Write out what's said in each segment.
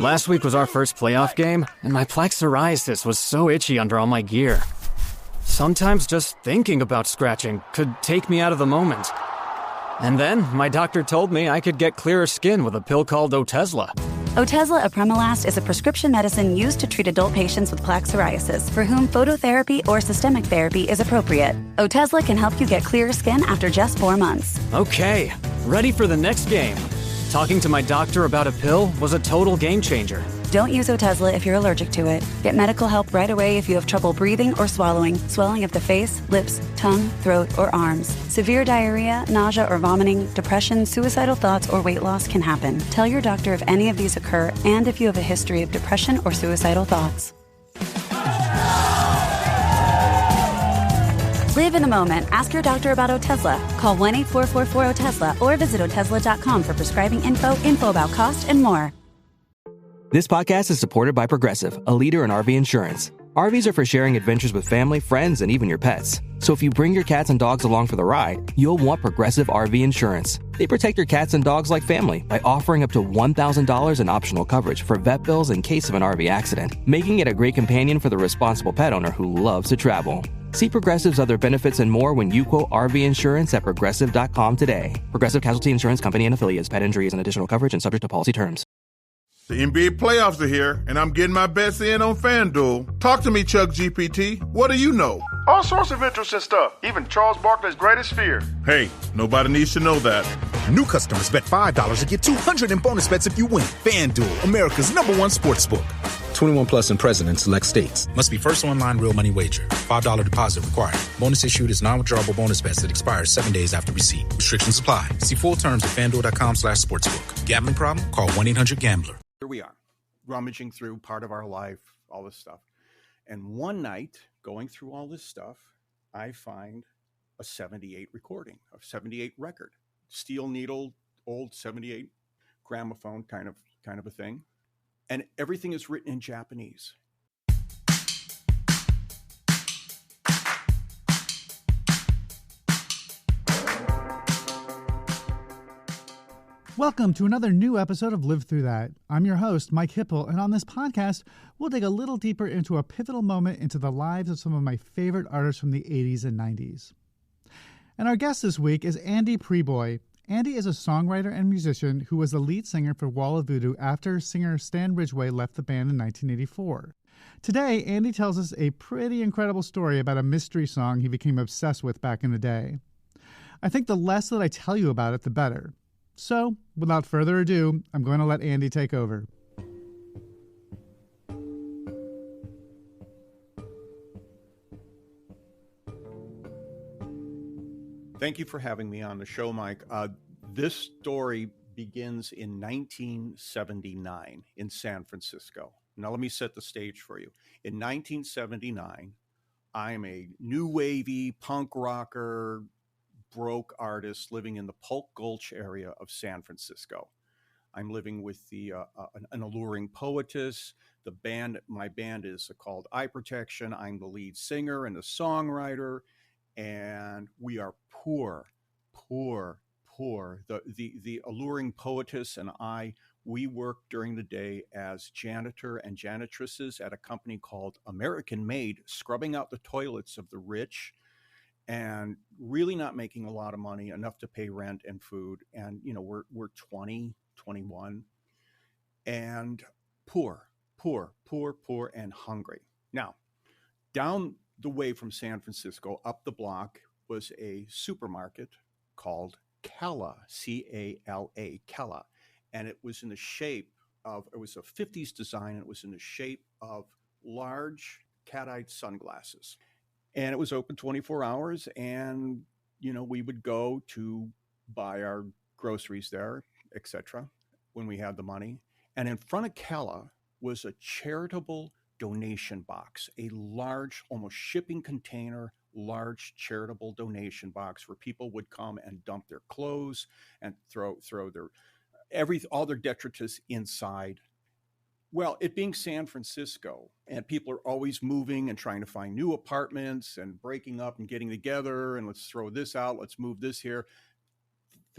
Last week was our first playoff game, and my plaque psoriasis was so itchy under all my gear. Sometimes just thinking about scratching could take me out of the moment. And then my doctor told me I could get clearer skin with a pill called Otezla. Otezla apremilast is a prescription medicine used to treat adult patients with plaque psoriasis for whom phototherapy or systemic therapy is appropriate. Otezla can help you get clearer skin after just 4 months. Okay, ready for the next game. Talking to my doctor about a pill was a total game changer. Don't use Otezla if you're allergic to it. Get medical help right away if you have trouble breathing or swallowing, swelling of the face, lips, tongue, throat, or arms. Severe diarrhea, nausea or vomiting, depression, suicidal thoughts, or weight loss can happen. Tell your doctor if any of these occur and if you have a history of depression or suicidal thoughts. Live in the moment. Ask your doctor about Otezla. Call 1-844-4-OTEZLA or visit Otezla.com for prescribing info about cost, and more. This podcast is supported by Progressive, a leader in RV insurance. RVs are for sharing adventures with family, friends, and even your pets. So if you bring your cats and dogs along for the ride, you'll want Progressive RV insurance. They protect your cats and dogs like family by offering up to $1,000 in optional coverage for vet bills in case of an RV accident, making it a great companion for the responsible pet owner who loves to travel. See Progressive's other benefits and more when you quote RV insurance at Progressive.com today. Progressive Casualty Insurance Company and Affiliates. Pet injuries and additional coverage and subject to policy terms. The NBA playoffs are here, and I'm getting my bets in on FanDuel. Talk to me, Chuck GPT. What do you know? All sorts of interesting stuff, even Charles Barkley's greatest fear. Hey, nobody needs to know that. New customers bet $5 to get $200 in bonus bets if you win. FanDuel, America's #1 sportsbook. 21 plus and present in select states. Must be first online real money wager. $5 deposit required. Bonus issued is non-withdrawable bonus bets that expires 7 days after receipt. Restrictions apply. See full terms at FanDuel.com/sportsbook. Gambling problem? Call 1-800-GAMBLER. Here we are, rummaging through part of our life, all this stuff. And one night, going through all this stuff, I find a 78 recording, a 78 record, steel needle, old 78 gramophone kind of a thing. And everything is written in Japanese. Welcome to another new episode of Live Through That. I'm your host, Mike Hipple, and on this podcast, we'll dig a little deeper into a pivotal moment into the lives of some of my favorite artists from the 80s and 90s. And our guest this week is Andy Prieboy. Andy is a songwriter and musician who was the lead singer for Wall of Voodoo after singer Stan Ridgway left the band in 1984. Today, Andy tells us a pretty incredible story about a mystery song he became obsessed with back in the day. I think the less that I tell you about it, the better. So, without further ado, I'm going to let Andy take over. Thank you for having me on the show, Mike. This story begins in 1979 in San Francisco. Now, let me set the stage for you. In 1979, I'm a new wavy punk rocker, broke artist living in the Polk Gulch area of San Francisco. I'm living with an alluring poetess. My band is called Eye Protection. I'm the lead singer and the songwriter, and we are poor. The alluring poetess and I, we work during the day as janitor and janitresses at a company called American Made, scrubbing out the toilets of the rich, and really not making a lot of money, enough to pay rent and food. And, you know, we're 20, 21, and poor, and hungry. Now, down the way from San Francisco, up the block, was a supermarket called Cala, C-A-L-A, Cala. And it was in the shape of, it was a 50s design, and it was in the shape of large cat-eyed sunglasses. And it was open 24 hours, and, you know, we would go to buy our groceries there, etc., when we had the money. And in front of Cala was a charitable donation box, a large, almost shipping container, large charitable donation box where people would come and dump their clothes and throw their all their detritus inside. Well, it being San Francisco, and people are always moving and trying to find new apartments and breaking up and getting together, and let's throw this out, let's move this here.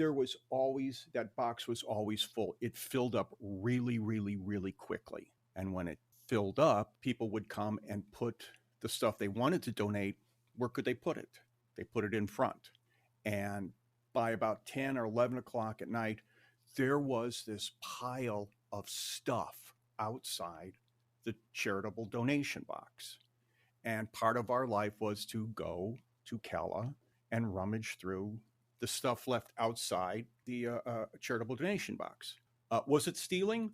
there was always, that box was always full. It filled up really, really, really quickly. And when it filled up, people would come and put the stuff they wanted to donate. Where could they put it? They put it in front. And by about 10 or 11 o'clock at night, there was this pile of stuff outside the charitable donation box. And part of our life was to go to Kella and rummage through the stuff left outside the charitable donation box. Was it stealing?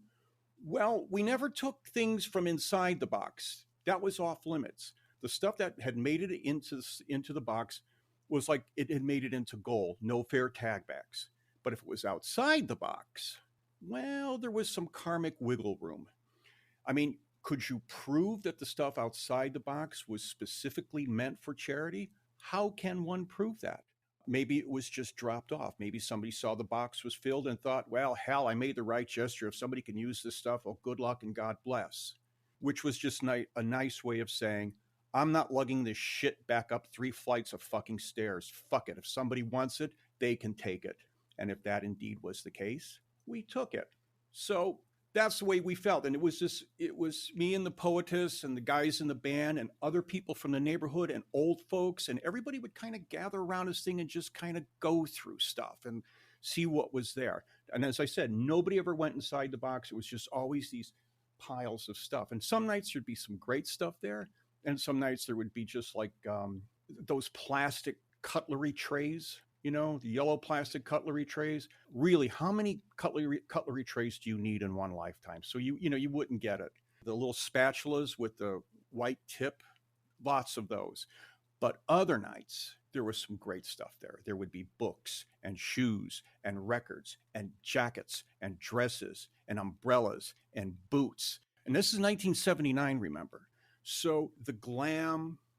Well, we never took things from inside the box. That was off limits. The stuff that had made it into the box was like it had made it into gold, no fair tag backs. But if it was outside the box, well, there was some karmic wiggle room. I mean, could you prove that the stuff outside the box was specifically meant for charity? How can one prove that? Maybe it was just dropped off. Maybe somebody saw the box was filled and thought, well, hell, I made the right gesture. If somebody can use this stuff, well, good luck and God bless. Which was just a nice way of saying, I'm not lugging this shit back up 3 flights of fucking stairs. Fuck it. If somebody wants it, they can take it. And if that indeed was the case, we took it. So that's the way we felt. And it was me and the poetess and the guys in the band and other people from the neighborhood and old folks. And everybody would kind of gather around this thing and just kind of go through stuff and see what was there. And as I said, nobody ever went inside the box. It was just always these piles of stuff. And some nights there'd be some great stuff there. And some nights there would be just like those plastic cutlery trays, you know, the yellow plastic cutlery trays. Really, how many cutlery trays do you need in one lifetime? So you wouldn't get it. The little spatulas with the white tip, lots of those. But other nights, there was some great stuff there. There would be books and shoes and records and jackets and dresses and umbrellas and boots. And this is 1979, remember. So the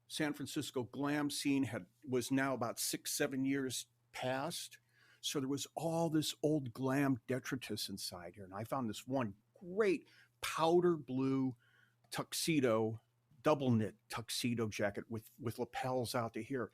San Francisco glam scene was now about 6-7 years past. So there was all this old glam detritus inside here. And I found this one great powder blue tuxedo, double knit tuxedo jacket with lapels out to here,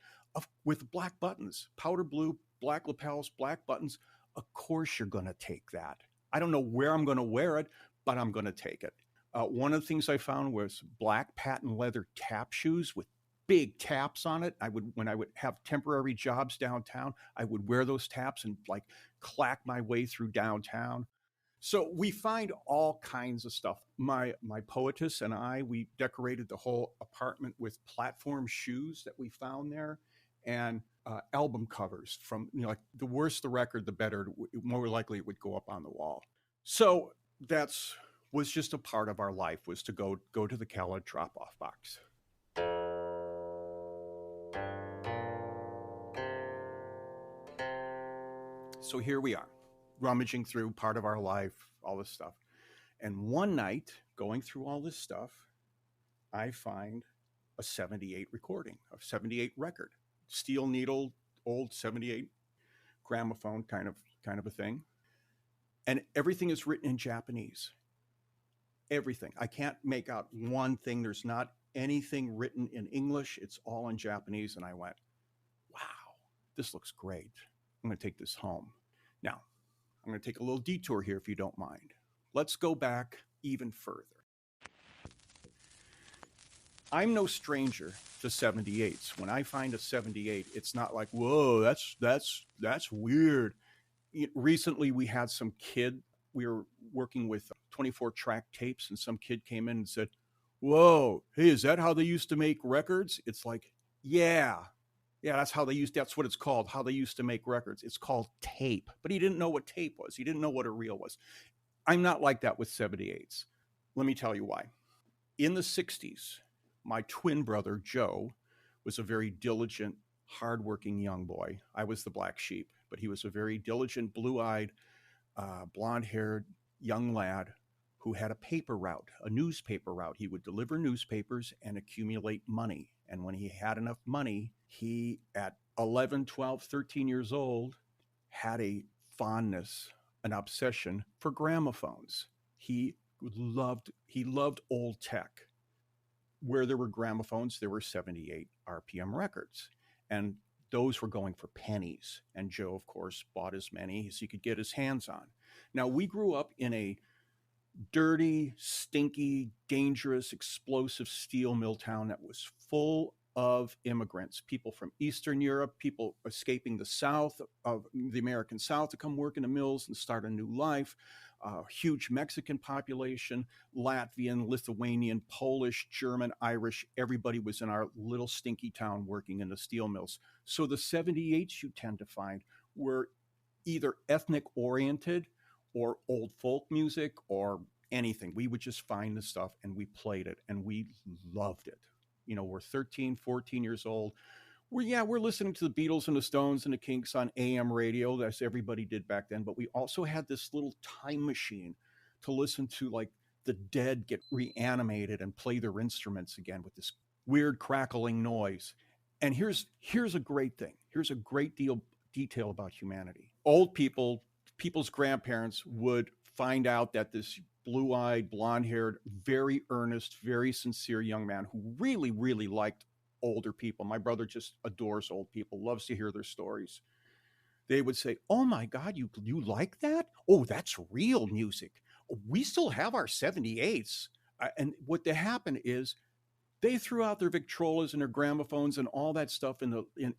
with black buttons, powder blue, black lapels, black buttons. Of course you're going to take that. I don't know where I'm going to wear it, but I'm going to take it. One of the things I found was black patent leather tap shoes with big taps on it. When I would have temporary jobs downtown, I would wear those taps and like clack my way through downtown. So we find all kinds of stuff. My poetess and I, we decorated the whole apartment with platform shoes that we found there, and album covers from, like the worse the record, the better, more likely it would go up on the wall. So was just a part of our life, was to go to the Cala drop-off box. So here we are, rummaging through part of our life, all this stuff. And one night, going through all this stuff, I find a 78 recording, a 78 record, steel needle, old 78 gramophone kind of a thing. And everything is written in Japanese. Everything. I can't make out one thing. There's not anything written in English. It's all in Japanese. And I went, wow, this looks great. I'm going to take this home. Now, I'm going to take a little detour here if you don't mind. Let's go back even further. I'm no stranger to 78s. When I find a 78, it's not like, whoa, that's weird. Recently, we had some kid. We were working with 24-track tapes, and some kid came in and said, whoa, hey, is that how they used to make records? It's like, yeah, that's what it's called, how they used to make records. It's called tape. But he didn't know what tape was. He didn't know what a reel was. I'm not like that with 78s. Let me tell you why. In the 60s, my twin brother, Joe, was a very diligent, hardworking young boy. I was the black sheep, but he was a very diligent, blue-eyed, blonde-haired young lad who had a paper route, a newspaper route. He would deliver newspapers and accumulate money. And when he had enough money, he, at 11, 12, 13 years old, had a fondness, an obsession for gramophones. He loved old tech. Where there were gramophones, there were 78 RPM records. And those were going for pennies. And Joe, of course, bought as many as he could get his hands on. Now, we grew up in a dirty, stinky, dangerous, explosive steel mill town that was full of immigrants, people from Eastern Europe, people escaping the South of the American South to come work in the mills and start a new life. Huge Mexican population, Latvian, Lithuanian, Polish, German, Irish. Everybody was in our little stinky town working in the steel mills. So the 78s you tend to find were either ethnic oriented or old folk music or anything. We would just find the stuff and we played it and we loved it. You know, we're 13, 14 years old. We're listening to the Beatles and the Stones and the Kinks on AM radio. That's everybody did back then. But we also had this little time machine to listen to, like, the Dead get reanimated and play their instruments again with this weird crackling noise. And here's a great thing. Here's a great detail about humanity. Old people's grandparents would find out that this blue-eyed, blonde-haired, very earnest, very sincere young man who really, really liked older people. My brother just adores old people, loves to hear their stories. They would say, "Oh my God, you like that? Oh, that's real music. We still have our 78s." And what happened is they threw out their Victrolas and their gramophones and all that stuff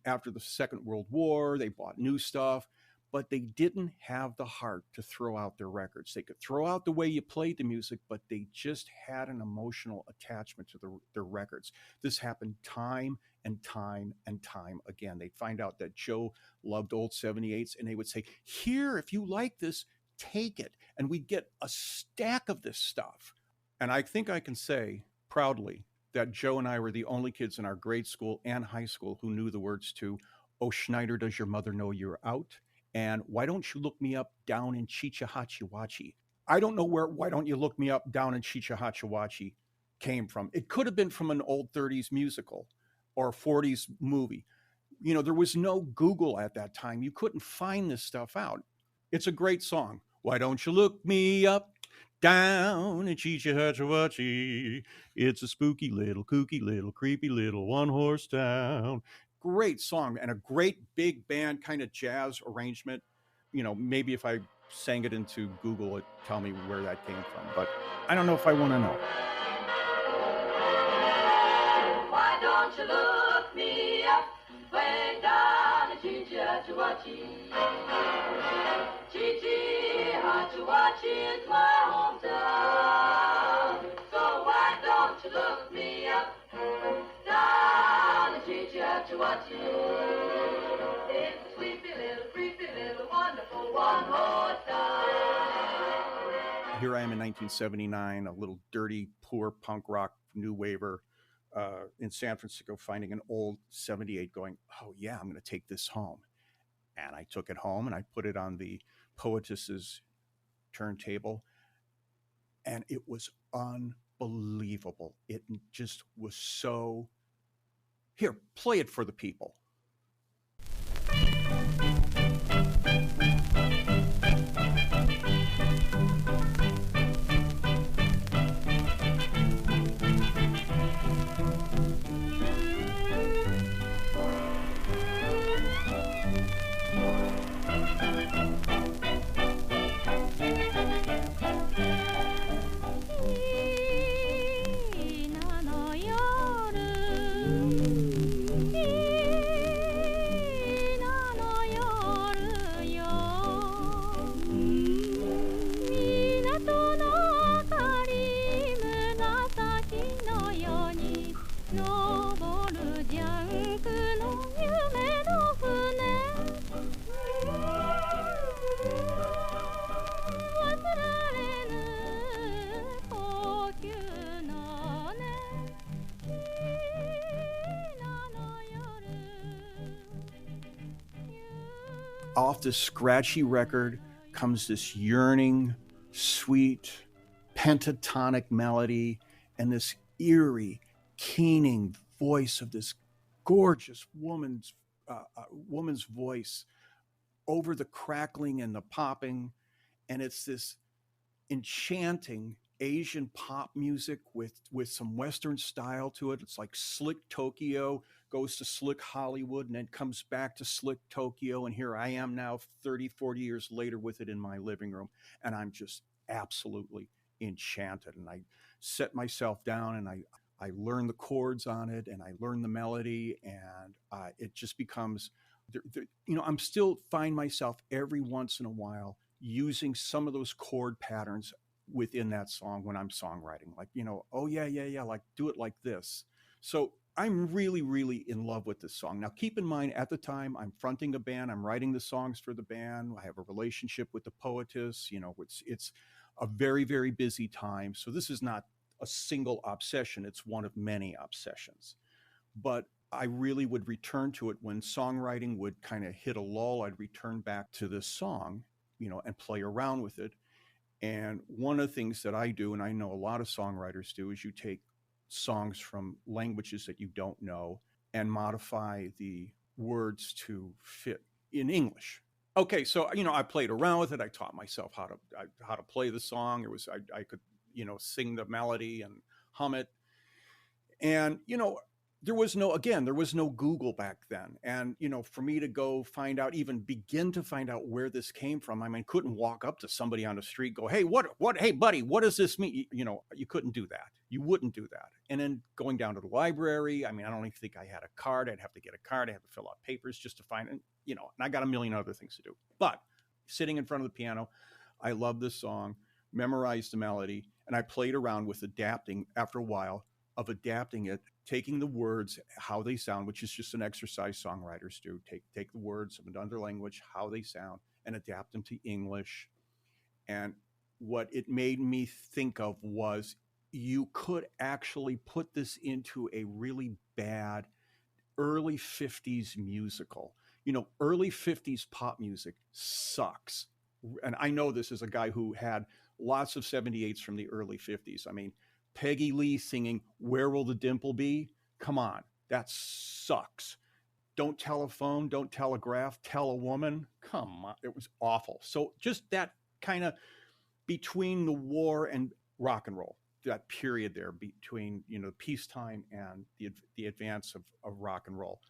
after the Second World War. They bought new stuff, but they didn't have the heart to throw out their records. They could throw out the way you played the music, but they just had an emotional attachment to their records. This happened time and time and time again. They'd find out that Joe loved old 78s, and they would say, "Here, if you like this, take it." And we'd get a stack of this stuff. And I think I can say proudly that Joe and I were the only kids in our grade school and high school who knew the words to "Oh, Schneider, does your mother know you're out?" And "Why don't you look me up down in Chichahachiwachi?" I don't know where "Why don't you look me up down in Chichahachiwachi" came from. It could have been from an old 30s musical or 40s movie. You know, there was no Google at that time. You couldn't find this stuff out. It's a great song. "Why don't you look me up down in Chichahachiwachi? It's a spooky little, kooky little, creepy little one-horse town." Great song and a great big band kind of jazz arrangement. You know, maybe if I sang it into Google, it'd tell me where that came from, but I don't know if I want to know. Why don't you look me up way down in Chichahachiwachi? Chichahachiwachi is my hometown. So why don't you look me up down in Chichahachiwachi? It's a sleepy little, creepy little, wonderful one-horse town. Here I am in 1979, a little dirty, poor punk rock new waver in San Francisco, finding an old 78 going, "Oh yeah, I'm going to take this home." And I took it home and I put it on the Poetess's turntable. And it was unbelievable. It just was so... Here, play it for the people. Off this scratchy record comes this yearning, sweet, pentatonic melody and this eerie, keening voice of this gorgeous woman's voice over the crackling and the popping. And it's this enchanting, Asian pop music with some Western style to it. It's like Slick Tokyo goes to Slick Hollywood and then comes back to Slick Tokyo. And here I am now 30, 40 years later with it in my living room. And I'm just absolutely enchanted. And I set myself down and I learn the chords on it and I learn the melody, and it just becomes, I'm still find myself every once in a while using some of those chord patterns within that song when I'm songwriting, like, oh yeah, like do it like this. So I'm really, really in love with this song. Now, keep in mind, at the time I'm fronting a band, I'm writing the songs for the band. I have a relationship with the poetess, it's a very, very busy time. So this is not a single obsession. It's one of many obsessions, but I really would return to it when songwriting would kind of hit a lull. I'd return back to this song, and play around with it. And one of the things that I do, and I know a lot of songwriters do, is you take songs from languages that you don't know and modify the words to fit in English. Okay, so I played around with it. I taught myself how to play the song. I could sing the melody and hum it, and there was no Google back then. And, for me to go even begin to find out where this came from, I mean, couldn't walk up to somebody on the street, go, hey, hey, buddy, what does this mean? You couldn't do that. You wouldn't do that. And then going down to the library, I mean, I don't even think I had a card. I'd have to get a card. I'd have to fill out papers just to find it, and I got a million other things to do. But sitting in front of the piano, I love this song, memorized the melody, and I played around with adapting after a while of adapting it, taking the words, how they sound, which is just an exercise songwriters do. Take the words of another language, how they sound, and adapt them to English. And what it made me think of was you could actually put this into a really bad early 50s musical. Early 50s pop music sucks. And I know this as a guy who had lots of 78s from the early 50s. I mean, Peggy Lee singing Where Will the Dimple Be? Come on, that sucks. Don't telephone, don't telegraph, tell a woman. Come on, it was awful. So just that kind of between the war and rock and roll, that period there between, peacetime and the advance of rock and roll,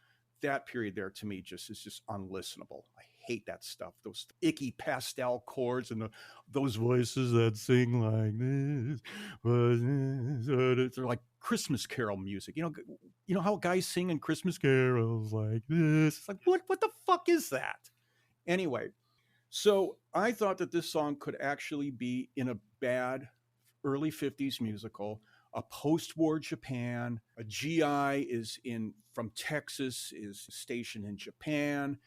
that period there to me is just unlistenable. I hate that stuff. Those icky pastel chords and those voices that sing like this. They're like Christmas Carol music. You know how guys sing in Christmas carols like this. It's like, what the fuck is that? Anyway, so I thought that this song could actually be in a bad early 50s musical. A post-war Japan, a GI is from Texas, is stationed in Japan,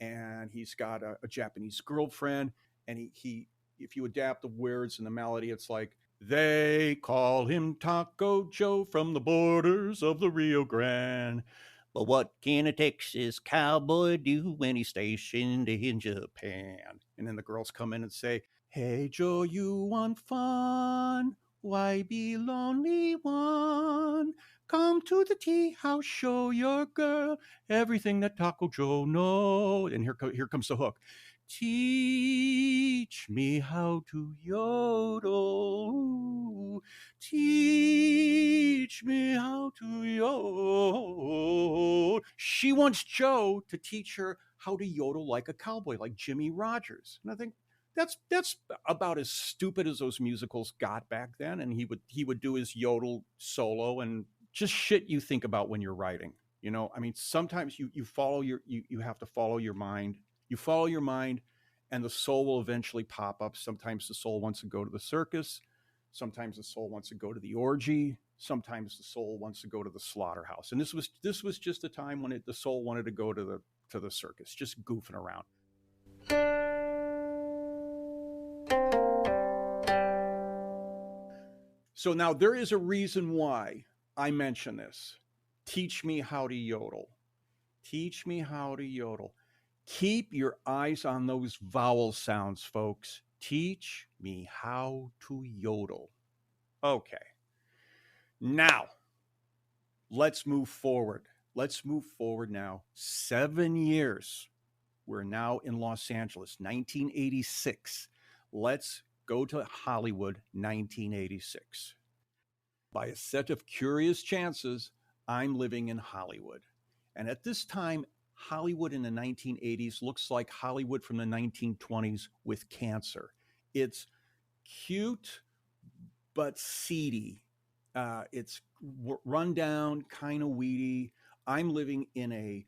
and he's got a Japanese girlfriend. And he, if you adapt the words and the melody, it's like, they call him Taco Joe from the borders of the Rio Grande. But what can a Texas cowboy do when he's stationed in Japan? And then the girls come in and say, hey, Joe, you want fun? Why be lonely one? Come to the tea house, show your girl everything that Taco Joe knows. And here comes the hook. Teach me how to yodel. Teach me how to yodel. She wants Joe to teach her how to yodel like a cowboy, like Jimmy Rogers. And I think, that's about as stupid as those musicals got back then. And he would do his yodel solo and just shit you think about when you're writing. I mean, sometimes you follow you have to follow your mind. You follow your mind and the soul will eventually pop up. Sometimes the soul wants to go to the circus. Sometimes the soul wants to go to the orgy. Sometimes the soul wants to go to the slaughterhouse. And this was just a time when the soul wanted to go to the circus, just goofing around. So now there is a reason why I mention this. Teach me how to yodel. Teach me how to yodel. Keep your eyes on those vowel sounds, folks. Teach me how to yodel. Okay. Now, let's move forward. Let's move forward now. 7 years. We're now in Los Angeles, 1986. Let's Go to Hollywood, 1986. By a set of curious chances, I'm living in Hollywood. And at this time, Hollywood in the 1980s looks like Hollywood from the 1920s with cancer. It's cute, but seedy. It's run down, kind of weedy. I'm living in a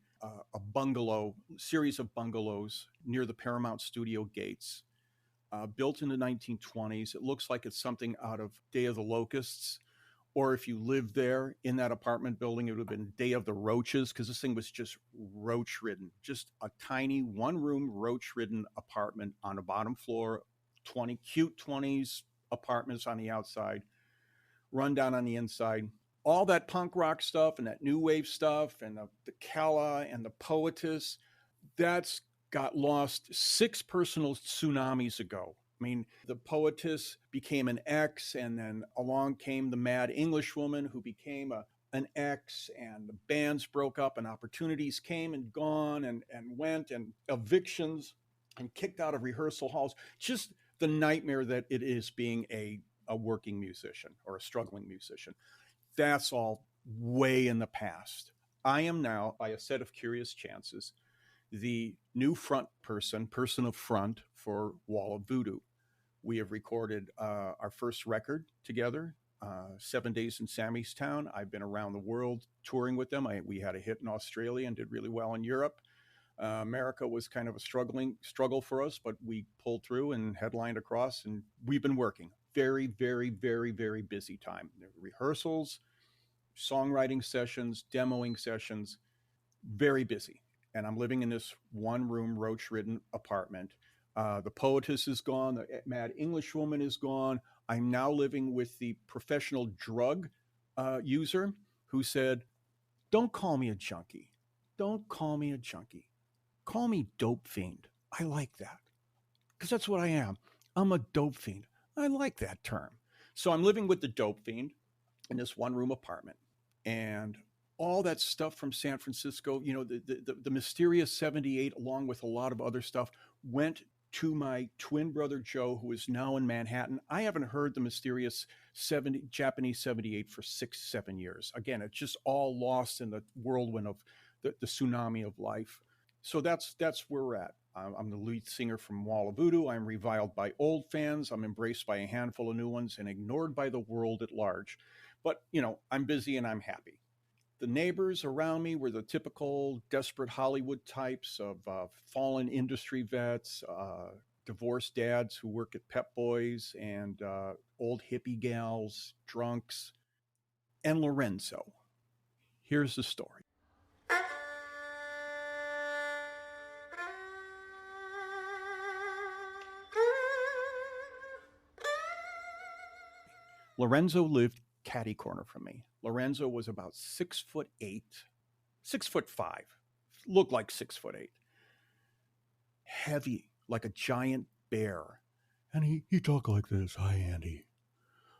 bungalow, series of bungalows near the Paramount Studio gates, built in the 1920s. It looks like it's something out of Day of the Locusts. Or if you lived there in that apartment building, it would have been Day of the Roaches, because this thing was just roach-ridden. Just a tiny one-room roach-ridden apartment on the bottom floor, 20s apartments on the outside, run down on the inside. All that punk rock stuff and that new wave stuff and the Kala and the Poetess, that's got lost 6 personal tsunamis ago. I mean, the Poetess became an ex, and then along came the Mad Englishwoman, who became an ex, and the bands broke up, and opportunities came and gone and went, and evictions and kicked out of rehearsal halls. Just the nightmare that it is being a working musician or a struggling musician. That's all way in the past. I am now, by a set of curious chances, the new person of front for Wall of Voodoo. We have recorded our first record together, 7 Days in Sammy's Town. I've been around the world touring with them. We had a hit in Australia and did really well in Europe. America was kind of a struggle for us, but we pulled through and headlined across, and we've been working. Very, very, very, very busy time. Rehearsals, songwriting sessions, demoing sessions, very busy. And I'm living in this one-room, roach-ridden apartment. The Poetess is gone. The Mad Englishwoman is gone. I'm now living with the professional drug user who said, "Don't call me a junkie. Don't call me a junkie. Call me dope fiend. I like that. Because that's what I am. I'm a dope fiend. I like that term." So I'm living with the dope fiend in this one-room apartment. And all that stuff from San Francisco, you know, the mysterious 78, along with a lot of other stuff, went to my twin brother, Joe, who is now in Manhattan. I haven't heard the mysterious Japanese 78 for 6-7 years. Again, it's just all lost in the whirlwind of the tsunami of life. So that's where we're at. I'm the lead singer from Wall of Voodoo. I'm reviled by old fans. I'm embraced by a handful of new ones and ignored by the world at large. But, you know, I'm busy and I'm happy. The neighbors around me were the typical desperate Hollywood types of fallen industry vets, divorced dads who work at Pep Boys, and old hippie gals, drunks, and Lorenzo. Here's the story. Lorenzo lived catty corner from me. Lorenzo was about 6'8", 6'5", looked like 6'8", heavy like a giant bear. And he talked like this. "Hi, Andy.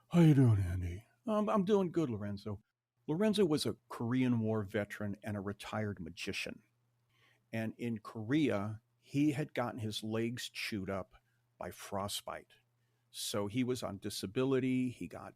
How you doing, Andy?" I'm doing good, Lorenzo." Lorenzo was a Korean War veteran and a retired magician. And in Korea, he had gotten his legs chewed up by frostbite. So he was on disability, he got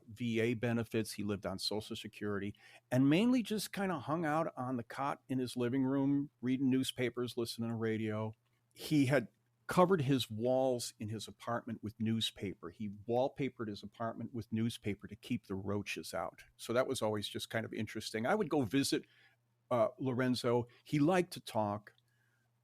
VA benefits, he lived on Social Security, and mainly just kind of hung out on the cot in his living room, reading newspapers, listening to radio. He had covered his walls in his apartment with newspaper. He wallpapered his apartment with newspaper to keep the roaches out. So that was always just kind of interesting. I would go visit Lorenzo. He liked to talk.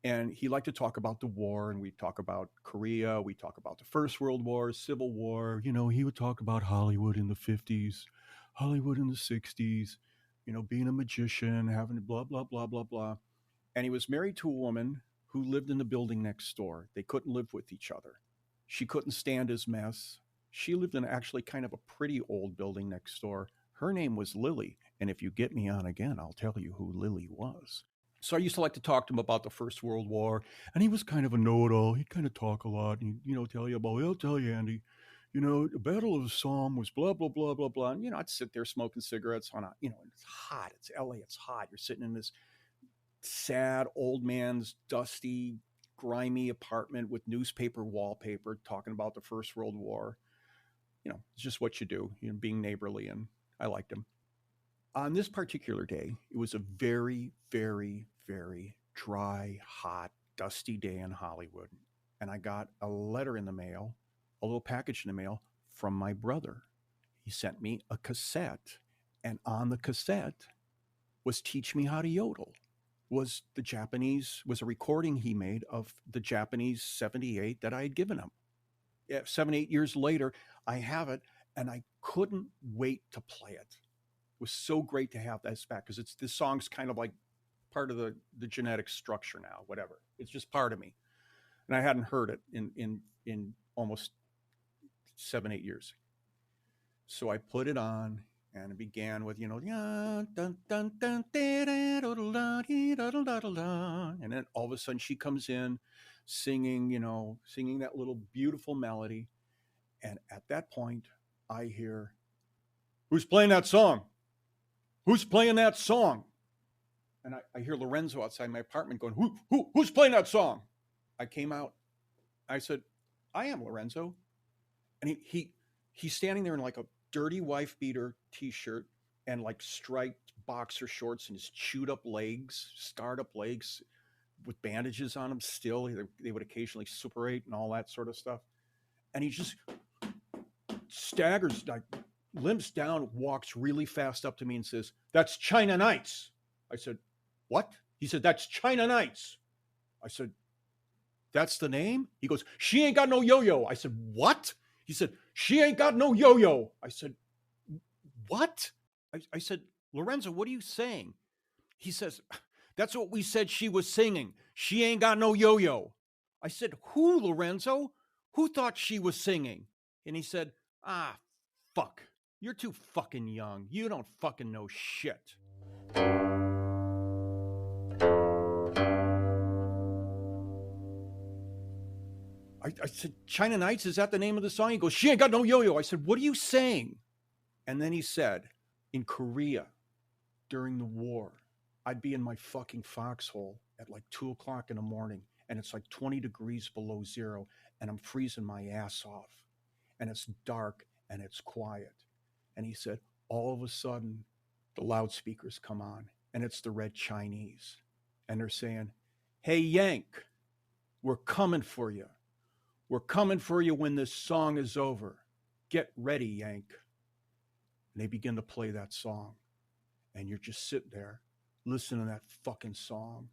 And he liked to talk about the war, and we'd talk about Korea. We talk about the First World War, Civil War. You know, he would talk about Hollywood in the 50s, Hollywood in the 60s, you know, being a magician, having blah, blah, blah, blah, blah. And he was married to a woman who lived in the building next door. They couldn't live with each other. She couldn't stand his mess. She lived in actually kind of a pretty old building next door. Her name was Lily. And if you get me on again, I'll tell you who Lily was. So I used to like to talk to him about the First World War, and he was kind of a know-it-all. He'd kind of talk a lot, and he'd, tell you about, "I'll tell you, Andy, the Battle of the Somme was blah, blah, blah, blah, blah." And, I'd sit there smoking cigarettes on it's hot. It's LA, it's hot. You're sitting in this sad old man's dusty grimy apartment with newspaper wallpaper talking about the First World War. It's just what you do, being neighborly, and I liked him. On this particular day, it was a very, very, very dry, hot, dusty day in Hollywood. And I got a letter in the mail, a little package in the mail from my brother. He sent me a cassette, and on the cassette was Teach Me How to Yodel. Was a recording he made of the Japanese 78 that I had given him. 7-8 years later, I have it, and I couldn't wait to play it. It was so great to have that back, because this song's kind of like part of the genetic structure now, whatever. It's just part of me. And I hadn't heard it in almost 7-8 years. So I put it on, and it began with, and then all of a sudden she comes in singing that little beautiful melody. And at that point, I hear, "Who's playing that song? Who's playing that song?" And I hear Lorenzo outside my apartment going, who's playing that song? I came out. I said, "I am Lorenzo." And he's standing there in like a dirty wife beater t-shirt and like striped boxer shorts, and his scarred up legs with bandages on them still. They would occasionally suppurate and all that sort of stuff. And he just staggers, like limps down, walks really fast up to me and says, "That's China Nights." I said, "What?" He said, "That's China Nights." I said, "That's the name?" He goes, "She ain't got no yo-yo." I said, "What?" He said, "She ain't got no yo-yo." I said, "What?" I said, "Lorenzo, what are you saying?" He says, "That's what we said she was singing. She ain't got no yo-yo." I said, "Who, Lorenzo? Who thought she was singing?" And he said, "Fuck. You're too fucking young. You don't fucking know shit." I said, "China Nights, is that the name of the song?" He goes, "She ain't got no yo-yo." I said, "What are you saying?" And then he said, "In Korea, during the war, I'd be in my fucking foxhole at like 2:00 in the morning, and it's like 20 degrees below zero, and I'm freezing my ass off, and it's dark, and it's quiet." And he said, all of a sudden, the loudspeakers come on, and it's the Red Chinese, and they're saying, "Hey, Yank, we're coming for you. We're coming for you when this song is over. Get ready, Yank." And they begin to play that song. And you're just sitting there listening to that fucking song,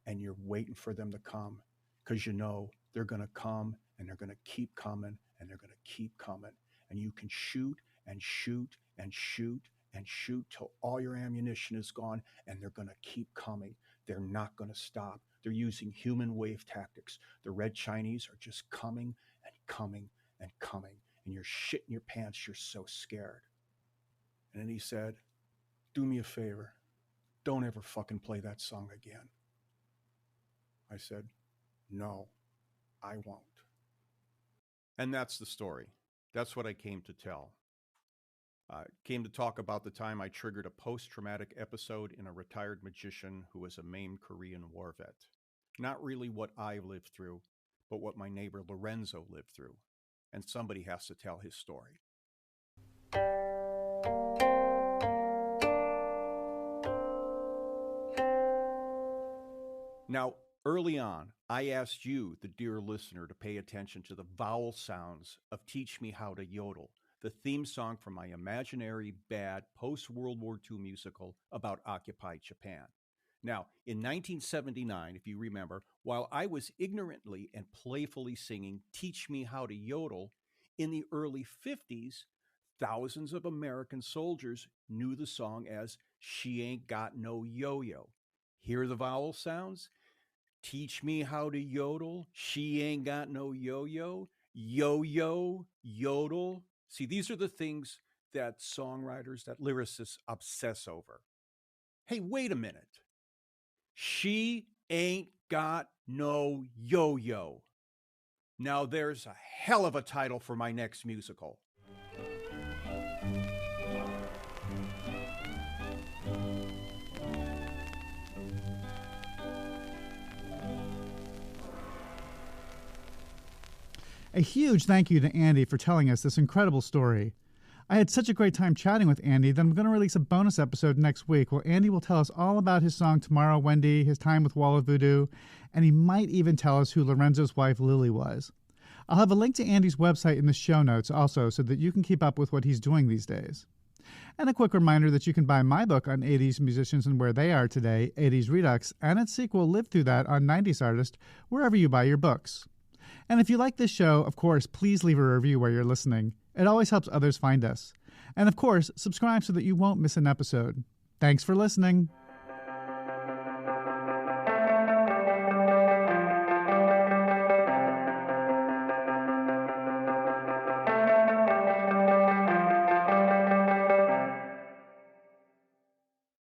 and you're waiting for them to come, because they're going to come, and they're going to keep coming, and they're going to keep coming. And you can shoot and shoot and shoot and shoot till all your ammunition is gone, and they're going to keep coming. They're not going to stop. They're using human wave tactics. The Red Chinese are just coming and coming and coming, and you're shitting your pants. You're so scared. And then he said, "Do me a favor. Don't ever fucking play that song again." I said, "No, I won't." And that's the story. That's what I came to tell. I came to talk about the time I triggered a post-traumatic episode in a retired magician who was a maimed Korean war vet. Not really what I lived through, but what my neighbor Lorenzo lived through. And somebody has to tell his story. Now, early on, I asked you, the dear listener, to pay attention to the vowel sounds of Teach Me How to Yodel, the theme song from my imaginary bad post-World War II musical about occupied Japan. Now, in 1979, if you remember, while I was ignorantly and playfully singing Teach Me How to Yodel, in the early 50s, thousands of American soldiers knew the song as She Ain't Got No Yo-Yo. Hear the vowel sounds? Teach me how to yodel. She ain't got no yo-yo. Yo-yo, yodel. See, these are the things that songwriters, that lyricists obsess over. Hey, wait a minute. She ain't got no yo-yo. Now there's a hell of a title for my next musical. A huge thank you to Andy for telling us this incredible story. I had such a great time chatting with Andy that I'm going to release a bonus episode next week where Andy will tell us all about his song Tomorrow, Wendy, his time with Wall of Voodoo, and he might even tell us who Lorenzo's wife Lily was. I'll have a link to Andy's website in the show notes also so that you can keep up with what he's doing these days. And a quick reminder that you can buy my book on 80s musicians and where they are today, 80s Redux, and its sequel, Live Through That, on 90s Artist, wherever you buy your books. And if you like this show, of course, please leave a review where you're listening. It always helps others find us. And of course, subscribe so that you won't miss an episode. Thanks for listening.